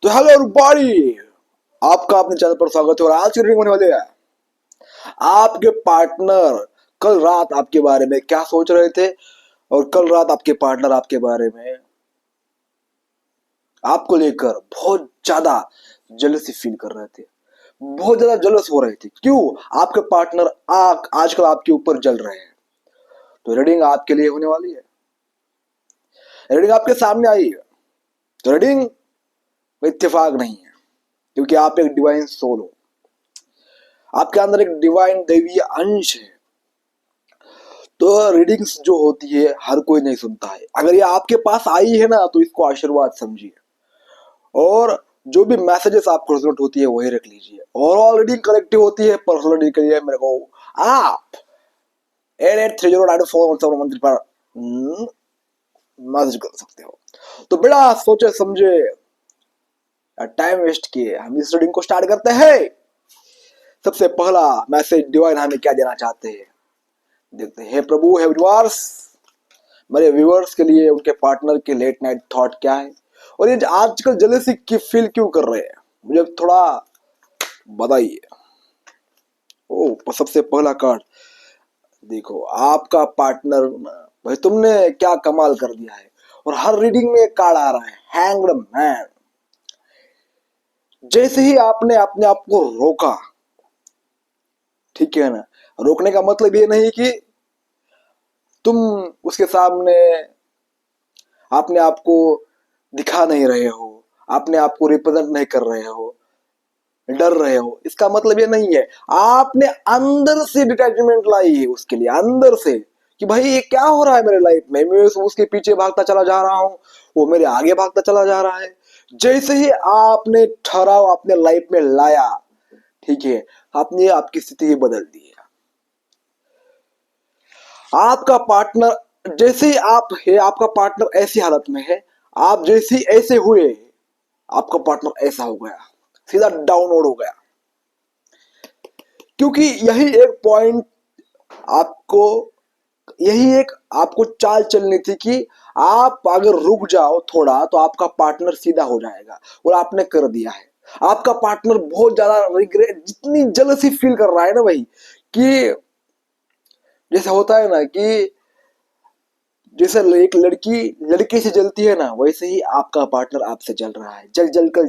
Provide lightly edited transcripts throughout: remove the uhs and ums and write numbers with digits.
तो hello everybody, आपका अपने चैनल पर स्वागत है। और आज की रीडिंग होने वाली है आपके पार्टनर कल रात आपके बारे में क्या सोच रहे थे, और कल रात आपके पार्टनर आपके बारे में आपको लेकर बहुत ज्यादा जेलसी फील कर रहे थे, बहुत ज्यादा जेलस हो रहे थे। क्यों? आपके पार्टनर आजकल आपके ऊपर जल रहे हैं। तो रीडिंग आपके लिए होने वाली है। रीडिंग आपके सामने आई है। तो रीडिंग इत्तेफाक नहीं है, क्योंकि आप एक डिवाइन सोल हो। आपके अंदर एक डिवाइन दैवीय अंश है। तो रीडिंग्स जो होती है हर कोई नहीं सुनता है। अगर ये आपके पास आई है ना, तो इसको आशीर्वाद समझिए, और जो भी मैसेजेस आपको रिजल्ट होती है वही रख लीजिए। ओवरऑल रीडिंग कलेक्टिव होती है। पर्सनल रीडिंग के लिए मेरे को आप 8830941713 पर मैसेज कर सकते हो। तो बिना सोचे समझे टाइम वेस्ट किए हम इस रीडिंग को स्टार्ट करते हैं। सबसे पहला मैसेज डिवाइन हमें क्या देना चाहते हैं, देखते हैं। प्रभु है व्यूअर्स, मेरे व्यूअर्स के लिए उनके पार्टनर के लेट नाइट थॉट क्या है, और ये आजकल जेलसी की फील क्यों कर रहे हैं, मुझे थोड़ा बताइए। ओ, सबसे पहला कार्ड देखो। आपका पार्टनर, भाई तुमने क्या कमाल कर दिया है। और हर रीडिंग में एक कार्ड आ रहा है, हैंग्ड मैन। जैसे ही आपने अपने आप को रोका, ठीक है ना, रोकने का मतलब ये नहीं कि तुम उसके सामने अपने आप को दिखा नहीं रहे हो, अपने आप को रिप्रेजेंट नहीं कर रहे हो, डर रहे हो, इसका मतलब ये नहीं है। आपने अंदर से डिटैचमेंट लाई है उसके लिए, अंदर से, कि भाई ये क्या हो रहा है मेरे लाइफ में, मैं उसके पीछे भागता चला जा रहा हूँ, वो मेरे आगे भागता चला जा रहा है। जैसे ही आपने ठहराव अपने लाइफ में लाया, ठीक है, आपने आपकी स्थिति बदल दी है। आपका पार्टनर जैसे ही आप है, आपका पार्टनर ऐसी हालत में है, आप जैसे ऐसे हुए, आपका पार्टनर ऐसा हो गया, सीधा डाउनलोड हो गया। क्योंकि यही एक पॉइंट आपको, यही एक आपको चाल चलनी थी कि आप अगर रुक जाओ थोड़ा तो आपका पार्टनर सीधा हो जाएगा, और आपने कर दिया है। आपका पार्टनर बहुत ज्यादा रिग्रेट, जितनी जलसी फील कर रहा है ना भाई, कि जैसे होता है ना कि जैसे एक लड़की लड़के से जलती है ना, वैसे ही आपका पार्टनर आपसे जल रहा है। जल जल कर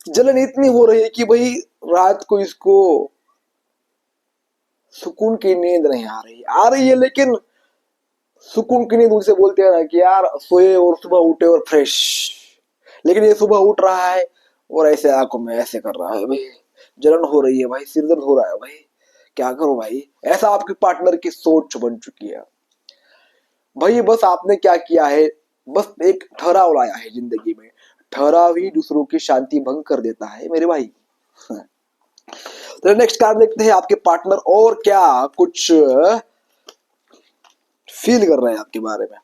जलन इतनी हो रही है कि भाई रात को इसको सुकून की नींद नहीं आ रही है, लेकिन सुकून की नींद उसे बोलते हैं ना कि यार सोए और सुबह उठे और फ्रेश। लेकिन ये सुबह उठ रहा है और ऐसे आंखों में ऐसे कर रहा है, भाई जलन हो रही है, भाई सिर दर्द हो रहा है, भाई क्या करो भाई। ऐसा आपके पार्टनर की सोच बन चुकी है। भाई बस आपने क्या किया है, बस एक ठहराव लाया है जिंदगी में। ठहराव ही दूसरों की शांति भंग कर देता है मेरे भाई। तो नेक्स्ट कार्ड देखते हैं, आपके पार्टनर और क्या कुछ फील कर रहे हैं आपके बारे में।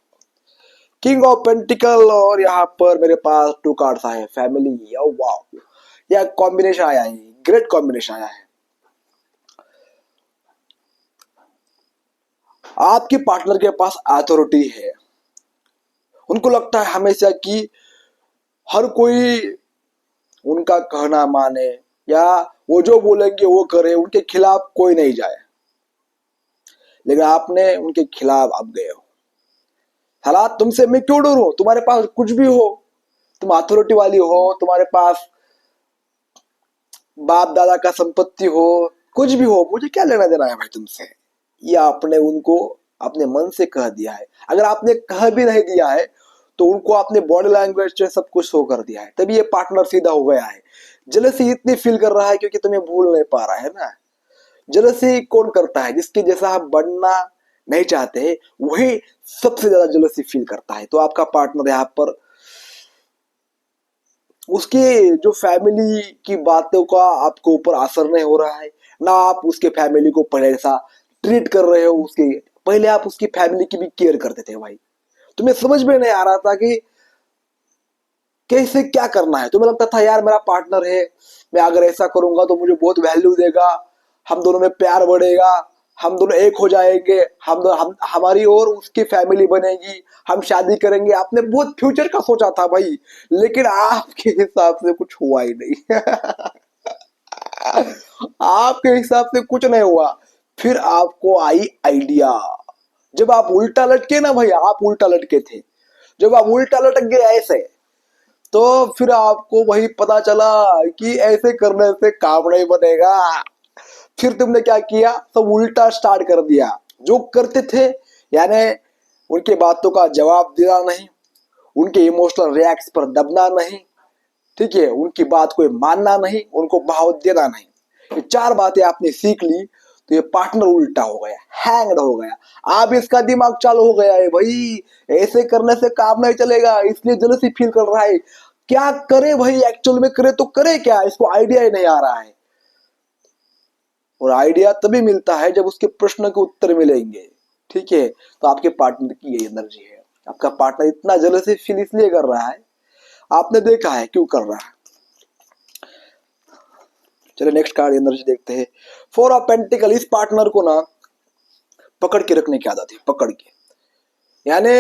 किंग ऑफ पेंटिकल, और यहाँ पर मेरे पास टू कार्ड्स आए, फैमिली। वाओ, यह कॉम्बिनेशन आया है, ग्रेट कॉम्बिनेशन आया है। आपके पार्टनर के पास अथॉरिटी है। उनको लगता है हमेशा कि हर कोई उनका कहना माने, या वो जो बोलेंगे वो करे, उनके खिलाफ कोई नहीं जाए। लेकिन आपने उनके खिलाफ अब गए हो। हालात तुमसे मैं क्यों डरूं, तुम्हारे पास कुछ भी हो, तुम अथॉरिटी वाली हो, तुम्हारे पास बाप दादा का संपत्ति हो, कुछ भी हो, मुझे क्या लेना देना है भाई तुमसे। ये आपने उनको अपने मन से कह दिया है। अगर आपने कह भी नहीं दिया है तो उनको आपने बॉडी लैंग्वेज से सब कुछ शो कर दिया है, तभी ये पार्टनर सीधा हो गया है। जेलसी इतनी फील कर रहा है क्योंकि तुम्हें भूल नहीं पा रहा है ना। जेलसी कौन करता है? जिसके जैसा हम बनना नहीं चाहते, वही सबसे ज्यादा जेलसी फील करता है। तो आपका पार्टनर यहाँ पर उसके जो फैमिली की बातों का आपके ऊपर असर नहीं हो रहा है ना। आप उसके फैमिली को पहले ऐसा ट्रीट कर रहे हो। उसके पहले आप उसकी फैमिली की भी केयर करते थे भाई। तुम्हें समझ में नहीं आ रहा था कि कैसे क्या करना है। तुम्हें लगता था यार मेरा पार्टनर है, मैं अगर ऐसा करूंगा तो मुझे बहुत वैल्यू देगा, हम दोनों में प्यार बढ़ेगा, हम दोनों एक हो जाएंगे, हम हमारी और उसकी फैमिली बनेगी, हम शादी करेंगे। आपने बहुत फ्यूचर का सोचा था भाई, लेकिन आपके हिसाब से कुछ हुआ ही नहीं। आपके हिसाब से कुछ नहीं हुआ। फिर आपको आई आइडिया, जब आप उल्टा लटके ना भाई, आप उल्टा लटके थे, जब आप उल्टा लटक गए ऐसे, तो फिर आपको वही पता चला कि ऐसे करने से काम नहीं बनेगा। फिर तुमने क्या किया, सब उल्टा स्टार्ट कर दिया। जो करते थे, यानी उनके बातों का जवाब देना नहीं, उनके इमोशनल रिएक्ट पर दबना नहीं, ठीक है, उनकी बात को मानना नहीं, उनको भाव देना नहीं। ये चार बातें आपने सीख ली, तो ये पार्टनर उल्टा हो गया, हैंग्ड हो गया। अब इसका दिमाग चालू हो गया है भाई, ऐसे करने से काम नहीं चलेगा, इसलिए जलसी फील कर रहा है। क्या करे भाई, एक्चुअल में करे तो करे क्या, इसको आइडिया ही नहीं आ रहा है। और आइडिया तभी मिलता है जब उसके प्रश्न के उत्तर मिलेंगे, ठीक है। तो आपके पार्टनर की ये एनर्जी है। आपका पार्टनर इतना जलसी फील इसलिए कर रहा है, आपने देखा है क्यों कर रहा है। चलिए नेक्स्ट कार्ड एनर्जी देखते हैं। Four of pentacle. इस पार्टनर को ना पकड़ के रखने की आदत है, पकड़ के, यानी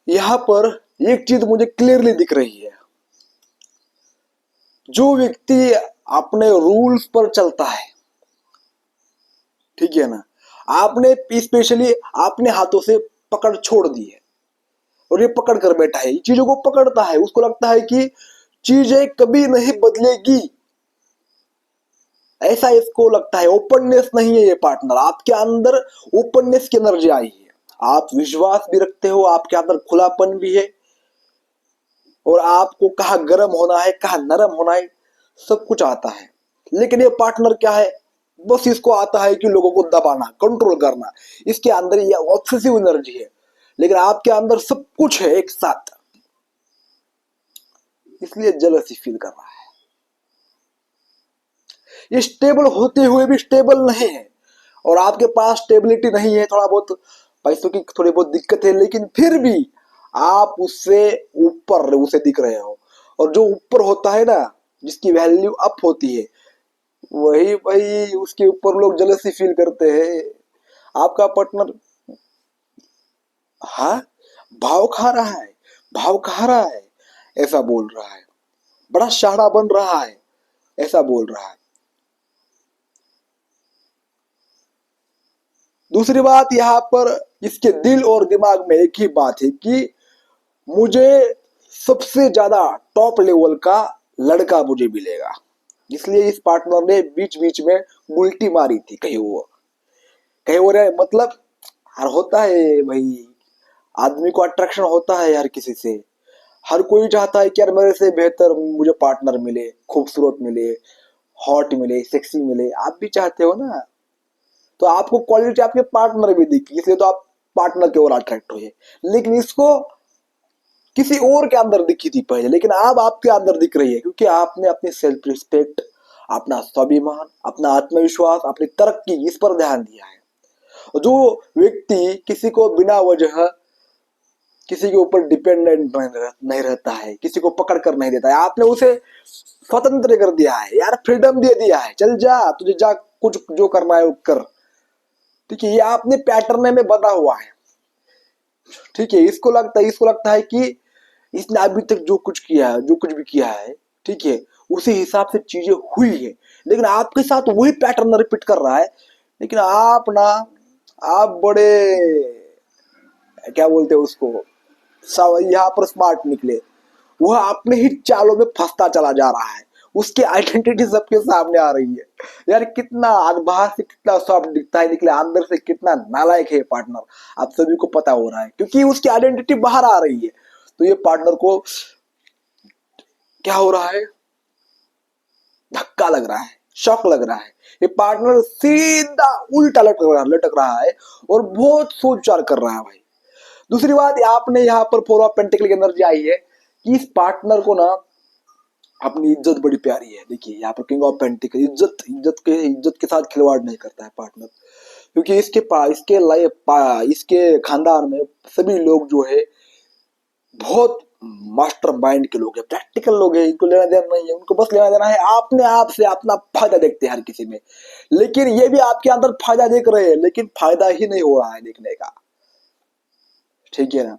यहां पर एक चीज मुझे क्लियरली दिख रही है, जो व्यक्ति अपने रूल्स पर चलता है, ठीक है ना, आपने स्पेशली अपने हाथों से पकड़ छोड़ दी है, और ये पकड़ कर बैठा है, चीजों को पकड़ता है, उसको लगता है कि चीजें कभी नहीं बदलेगी, ऐसा इसको लगता है। ओपननेस नहीं है ये पार्टनर, आपके अंदर ओपननेस की एनर्जी आई है, आप विश्वास भी रखते हो, आपके अंदर खुलापन भी है, और आपको कहाँ गर्म होना है, कहाँ नरम होना है, सब कुछ आता है। लेकिन ये पार्टनर क्या है, बस इसको आता है कि लोगों को दबाना, कंट्रोल करना, इसके अंदर ये ऑब्सेसिव एनर्जी है। लेकिन आपके अंदर सब कुछ है एक साथ, इसलिए जेलसी फील कर रहा है। ये स्टेबल होते हुए भी स्टेबल नहीं है, और आपके पास स्टेबिलिटी नहीं है, थोड़ा बहुत पैसों की थोड़ी बहुत दिक्कत है, लेकिन फिर भी आप उससे ऊपर उसे दिख रहे हो। और जो ऊपर होता है ना, जिसकी वैल्यू अप होती है, वही वही उसके ऊपर लोग जेलसी फील करते हैं। आपका पार्टनर हाँ भाव खा रहा है, भाव खा रहा है, ऐसा बोल रहा है, बड़ा शाना बन रहा है, ऐसा बोल रहा है। दूसरी बात, यहाँ पर इसके दिल और दिमाग में एक ही बात है कि मुझे सबसे ज्यादा टॉप लेवल का लड़का मुझे मिलेगा, इसलिए इस पार्टनर ने बीच बीच में उल्टी मारी थी, कहीं वो रहे, मतलब हर होता है भाई, आदमी को अट्रैक्शन होता है यार किसी से, हर कोई चाहता है कि यार मेरे से बेहतर मुझे पार्टनर मिले, खूबसूरत मिले, हॉट मिले, सेक्सी मिले, आप भी चाहते हो ना। तो आपको क्वालिटी आपके पार्टनर भी दिखी, इसलिए तो आप पार्टनर की ओर अट्रैक्ट हुए। लेकिन इसको किसी और के अंदर दिखी थी पहले, लेकिन अब आपके अंदर दिख रही है, क्योंकि आपने अपनी सेल्फ रिस्पेक्ट, अपना स्वाभिमान, अपना आत्मविश्वास, अपनी तरक्की, इस पर ध्यान दिया है। जो व्यक्ति किसी को बिना वजह किसी के ऊपर डिपेंडेंट नहीं रहता है, किसी को पकड़ कर नहीं देता है, आपने उसे स्वतंत्र कर दिया है यार, फ्रीडम दे दिया है, चल जा, तुझे जा, कुछ जो करना है वो कर, ठीक है। ये आपने पैटर्न में बना हुआ है, ठीक है। इसको लगता है कि इसने अभी तक जो कुछ किया है, जो कुछ भी किया है, ठीक है, उसी हिसाब से चीजें हुई है, लेकिन आपके साथ वही पैटर्न रिपीट कर रहा है। लेकिन आप ना, आप बड़े क्या बोलते हैं उसको, यहाँ पर स्मार्ट निकले, वह अपने ही चालों में फंसता चला जा रहा है, उसकी आइडेंटिटी सबके सामने आ रही है। यार कितना बाहर से कितना सॉफ्ट दिखता है, निकले अंदर से कितना नालायक है पार्टनर, आप सभी को पता हो रहा है, क्योंकि उसकी आइडेंटिटी बाहर आ रही है। तो ये पार्टनर को क्या हो रहा है, धक्का लग रहा है, शॉक लग रहा है। ये पार्टनर सीधा उल्टा लटक रहा है, और बहुत सोच विचार कर रहा है भाई। दूसरी बात, आपने यहाँ पर फोर ऑफ पेंटिकल की एनर्जी आई है कि इस पार्टनर को ना अपनी इज्जत बड़ी प्यारी है। देखिए यहाँ पर किंग ऑफ पेंटिकल, इज्जत के साथ खिलवाड़ नहीं करता है पार्टनर, क्योंकि इसके खानदान में सभी लोग जो है बहुत मास्टर माइंड के लोग हैं, प्रैक्टिकल लोग हैं, इनको लेना देना नहीं है, उनको बस लेना देना है अपने आप से, अपना फायदा देखते हैं हर किसी में। लेकिन ये भी आपके अंदर फायदा देख रहे हैं, लेकिन फायदा ही नहीं हो रहा है देखने का, ठीक है ना।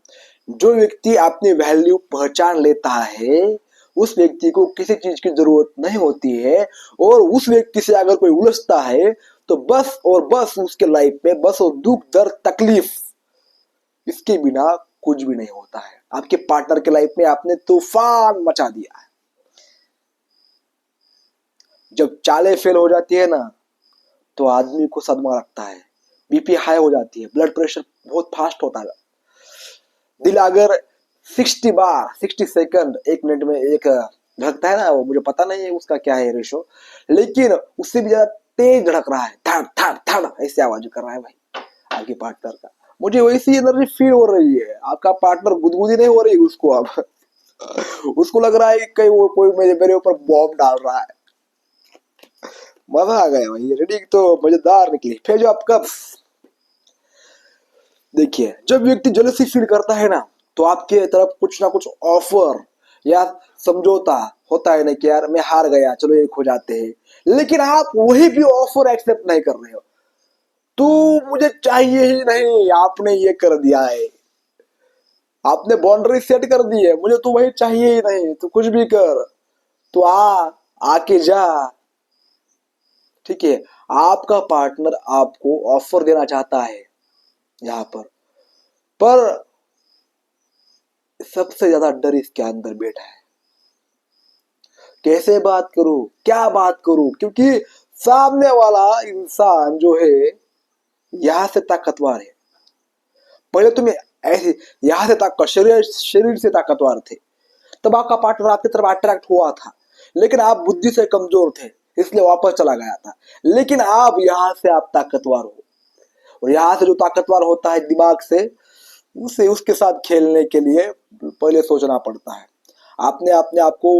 जो व्यक्ति अपनी वैल्यू पहचान लेता है, उस व्यक्ति को किसी चीज की जरूरत नहीं होती है, और उस व्यक्ति से अगर कोई उलझता है तो बस और बस उसके लाइफ में बस और दुख दर्द तकलीफ, इसके बिना कुछ भी नहीं होता है। आपके पार्टनर के लाइफ में आपने तूफान मचा दिया है। जब चालें फेल हो जाती है ना, तो आदमी को सदमा लगता है, बीपी हाई हो जाती है, ब्लड प्रेशर बहुत फास्ट होता है, दिल अगर 60 बार 60 सेकंड एक मिनट में एक धड़कता है ना, वो मुझे पता नहीं है उसका क्या है रेशो, लेकिन उससे भी ज्यादा तेज धड़क रहा है, धड़ धड़ धड़ ऐसे आवाज कर रहा है भाई आपके पार्टनर का। मुझे वैसी एनर्जी फील हो रही है, आपका पार्टनर गुदगुदी नहीं हो रही उसको, अब उसको लग रहा है कि कहीं वो कोई मेरे ऊपर बॉम्ब डाल रहा है। मजा आ गया भाई, रीडिंग तो मजेदार निकली। फिर जो आपका देखिए, जब व्यक्ति जेलसी फील करता है ना, तो आपके तरफ कुछ ना कुछ ऑफर या समझौता होता है ना कि यार मैं हार गया, चलो एक हो जाते हैं, लेकिन आप वही भी ऑफर एक्सेप्ट नहीं कर रहे हो। तू मुझे चाहिए ही नहीं, आपने ये कर दिया है, आपने बाउंड्री सेट कर दी है, मुझे तू वही चाहिए ही नहीं, तू कुछ भी कर, तू आके जा, ठीक है। आपका पार्टनर आपको ऑफर देना चाहता है यहाँ पर सबसे ज्यादा डर इसके अंदर बैठा है, कैसे बात करूं, क्या बात करूं, क्योंकि सामने वाला इंसान जो है यहां से ताकतवर है। पहले तुम ऐसे यहां से शरीर से ताकतवर थे, तब आपका पार्टनर आपकी तरफ अट्रैक्ट हुआ था, लेकिन आप बुद्धि से कमजोर थे इसलिए वापस चला गया था। लेकिन आप यहाँ से आप ताकतवर हो, और यहाँ से जो ताकतवर होता है दिमाग से, उसे उसके साथ खेलने के लिए पहले सोचना पड़ता है। आपने अपने आप को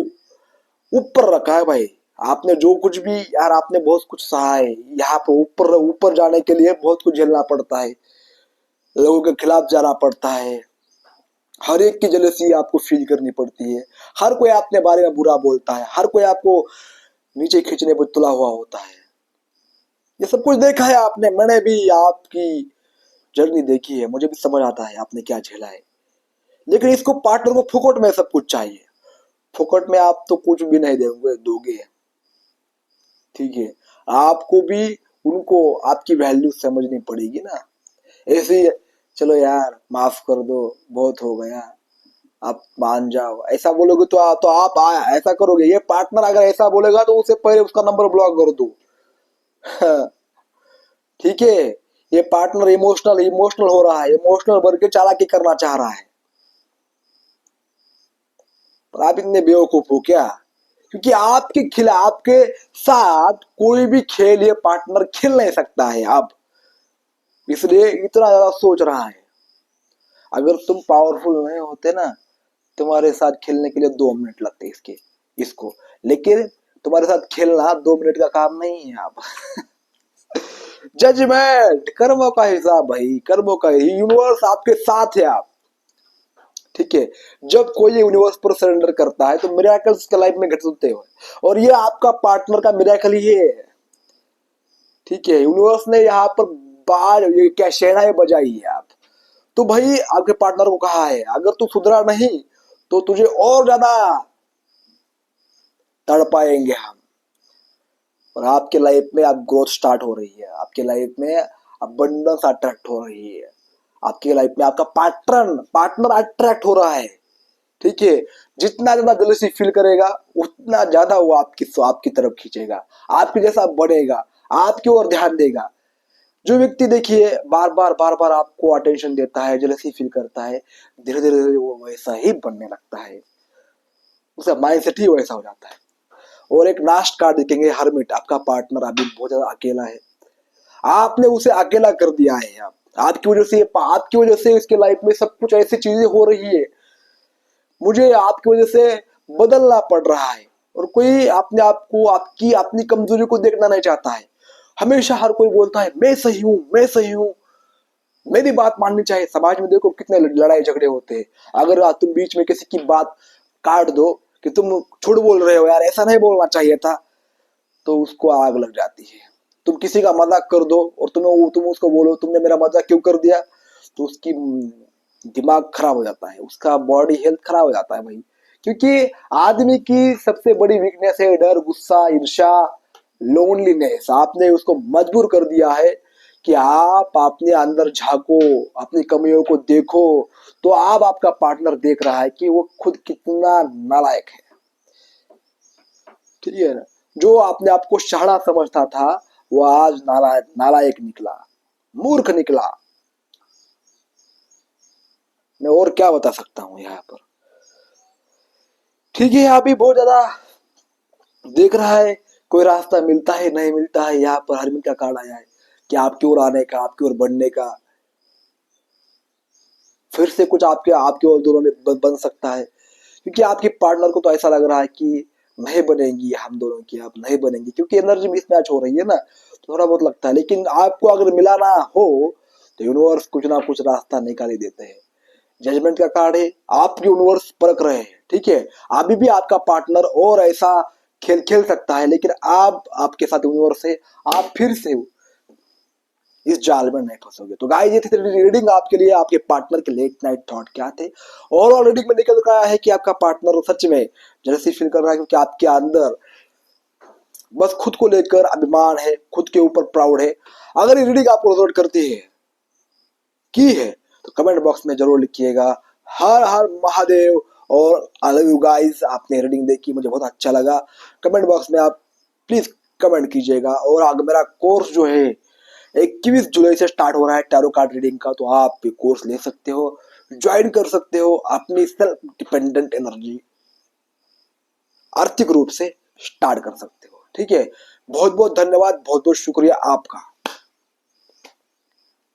ऊपर रखा है भाई, आपने जो कुछ भी यार आपने बहुत कुछ सहा है, यहाँ पे ऊपर ऊपर जाने के लिए बहुत कुछ झेलना पड़ता है, लोगों के खिलाफ जाना पड़ता है, हर एक की जेलसी आपको फील करनी पड़ती है, हर कोई अपने बारे में बुरा बोलता है, हर कोई आपको नीचे खींचने पर तुला हुआ होता है। ये सब कुछ देखा है आपने, मैंने भी आपकी जर्नी देखी है, मुझे भी समझ आता है आपने क्या झेला है। लेकिन इसको पार्टनर को फुकट में सब कुछ चाहिए, फुकट में आप तो कुछ भी नहीं दोगे, ठीक है। आपको भी उनको आपकी वैल्यू समझनी पड़ेगी ना। ऐसे ही चलो यार माफ कर दो, बहुत हो गया, आप मान जाओ, ऐसा बोलोगे तो आप ऐसा करोगे। ये पार्टनर अगर ऐसा बोलेगा तो उसे पहले उसका नंबर ब्लॉक कर दो। ठीक है, ये पार्टनर इमोशनल हो रहा है, इमोशनल भर के चालाकी करना चाह रहा है, पर आप इतने बेवकूफ हो क्या? क्योंकि आपके साथ कोई भी खेल ये पार्टनर खेल नहीं सकता है अब, इसलिए इतना ज्यादा सोच रहा है। अगर तुम पावरफुल नहीं होते ना, तुम्हारे साथ खेलने के लिए 2 मिनट लगते इसको, लेकिन तुम्हारे साथ खेलना 2 मिनट का काम नहीं है अब। जजमेंट, कर्मों का हिसाब भाई, कर्मों का, यूनिवर्स आपके साथ है आप, ठीक है। जब कोई यूनिवर्स पर सरेंडर करता है तो मिरेकल्स उसके लाइफ में घटते हो, और ये आपका पार्टनर का मिरेकल ही है, ठीक है। यूनिवर्स ने यहाँ पर बाहर ये क्या शहनाई बजाई है आप, तो भाई आपके पार्टनर को कहा है अगर तू सुधरा नहीं तो तुझे और ज्यादा तड़पाएंगे हम। और आपके लाइफ में आप ग्रोथ स्टार्ट हो रही है, आपके लाइफ में अबंडेंस अट्रैक्ट हो रही है, आपके लाइफ में आपका पार्टनर अट्रैक्ट हो रहा है, ठीक है। जितना ज्यादा जेलसी फील करेगा उतना ज्यादा वो आपकी तरफ खींचेगा, आपके जैसा बढ़ेगा, आपकी ओर ध्यान देगा। जो व्यक्ति देखिए बार बार आपको अटेंशन देता है, जेलसी फील करता है, धीरे धीरे वो वैसा ही बनने लगता है, उसका माइंडसेट ही वैसा हो जाता है। और एक लास्ट कार्ड देखेंगे हरमिट, आपका पार्टनर अभी बहुत ज्यादा अकेला है, आपने उसे अकेला कर दिया है। आपकी वजह से इसके लाइफ में सब कुछ ऐसी चीजें हो रही है, मुझे आपकी वजह से बदलना पड़ रहा है, और कोई अपने आप को आपकी अपनी कमजोरी को देखना नहीं चाहता है। हमेशा हर कोई बोलता है मैं सही हूं, मैं सही हूं, मेरी बात माननी चाहिए। समाज में देखो कितने लड़ाई झगड़े होते हैं, अगर तुम बीच में किसी की बात काट दो कि तुम झूठ बोल रहे हो यार, ऐसा नहीं बोलना चाहिए था, तो उसको आग लग जाती है। तुम किसी का मजाक कर दो और तुम उसको बोलो तुमने मेरा मजाक क्यों कर दिया, तो उसकी दिमाग खराब हो जाता है, उसका बॉडी हेल्थ खराब हो जाता है भाई। क्योंकि आदमी की सबसे बड़ी वीकनेस है डर, गुस्सा, ईर्ष्या, लोनलीनेस। आपने उसको मजबूर कर दिया है कि आप अपने अंदर झांको, अपनी कमियों को देखो, तो आप आपका पार्टनर देख रहा है कि वो खुद कितना नालायक है। ठीक है ना? जो अपने आप को शहड़ा समझता था, वो आज नालायक नालायक निकला, मूर्ख निकला। मैं और क्या बता सकता हूँ यहाँ पर। ठीक है, अभी बहुत ज्यादा देख रहा है, कोई रास्ता मिलता है नहीं मिलता है, यहाँ पर हरमिन का कार्ड आया है कि आपकी ओर आने का, आपकी ओर बढ़ने का, फिर से कुछ आपके आपके और दोनों में बन सकता है। क्योंकि आपके पार्टनर को तो ऐसा लग रहा है कि नहीं बनेंगी हम दोनों की, आप नहीं बनेंगी, क्योंकि एनर्जी मिसमैच हो रही है ना, तो थोड़ा बहुत लगता है। लेकिन आपको अगर मिला ना हो तो यूनिवर्स कुछ ना कुछ रास्ता निकाल ही देते हैं। जजमेंट का कार्ड है, आप यूनिवर्स परख रहे हैं। ठीक है, अभी भी आपका पार्टनर और ऐसा खेल खेल सकता है, लेकिन आप आपके साथ यूनिवर्स है, आप फिर से इस जाल में नहीं फंसोगे। तो गाइस ये थी रीडिंग आपके लिए, आपके पार्टनर के लेट नाइट थॉट क्या थे। और रीडिंग में निकल रहा है कि आपका पार्टनर सच में जैसे फील कर रहा है, क्योंकि आपके अंदर बस खुद को लेकर अभिमान है, खुद के ऊपर प्राउड है। अगर ये रीडिंग आपको रिजल्ट करती है, की है, तो कमेंट बॉक्स में जरूर लिखिएगा। हर हर महादेव। और आई लव यू गाइस, आपने रीडिंग देखी, मुझे बहुत अच्छा लगा। कमेंट बॉक्स में आप प्लीज कमेंट कीजिएगा। और आगे मेरा कोर्स जो है 21 जुलाई से स्टार्ट हो रहा है टैरो कार्ड रीडिंग का, तो आप भी कोर्स ले सकते हो, ज्वाइन कर सकते हो, अपनी सेल्फ डिपेंडेंट एनर्जी आर्थिक रूप से स्टार्ट कर सकते हो। ठीक है, बहुत बहुत धन्यवाद, बहुत बहुत शुक्रिया आपका।